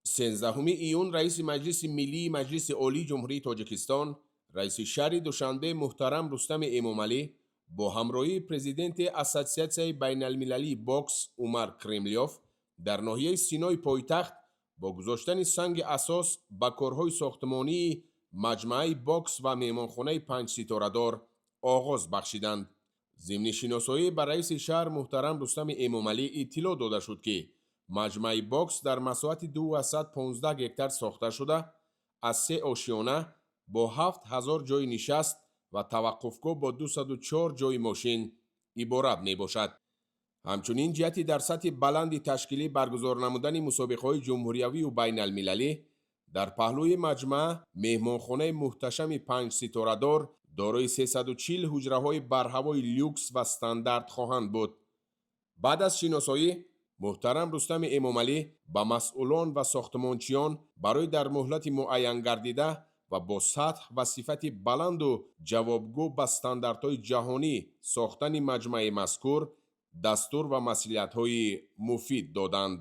13 июн раиси маҷлиси миллии маҷлиси олии ҷумҳурии тоҷикистон, раиси шаҳри душанбе муҳтарам Рустами ЭМОМАЛЛИ бо ҳамроҳии президенти Ассотсиатсияи байналмилалии бокс УМАР КРЕМЛЬОВ дар ноҳияи Синои Пойтахт бо гузоштани санги асос ба корҳои Сохтмони Маҷмааи Бокс ва Меҳмонхонаи 5-Ситорадор оғоз бахшиданд. зимни шиносоӣ ба раиси шаҳр муҳтарам Рустами ЭМОМАЛЛИ иттилоъ дода шуд, ки маҷмаи бокс дар масоҳати 215 гектар сохта шуда, аз 3 ошиёна бо 7000 ҷойи нишаст ва таваққуфгоҳ бо 204 ҷойи мошин иборат мебошад. ҳамчунин ҷиҳати дар сатҳи баланди ташкилӣ баргузор намудани мусобиқаҳои ҷумҳуриявию байналмилалӣ дар паҳлӯи маҷмаъ меҳмонхонаи муҳташами 5-Ситорадор дорои 340 ҳуҷраҳои барҳавои люкс ва стандарт хоҳанд буд. баъд аз шиносоӣ муҳтарам Рустами ЭМОМАЛЛИ ба масъулон ва сохтмончиён барои дар муҳлати муайян гардида ва бо сатҳ ва сифати баланду ҷавобгӯ ба стандартҳои ҷаҳонӣ сохтани маҷмаи мазкур дастур ва маслиҳатҳои муфид доданд.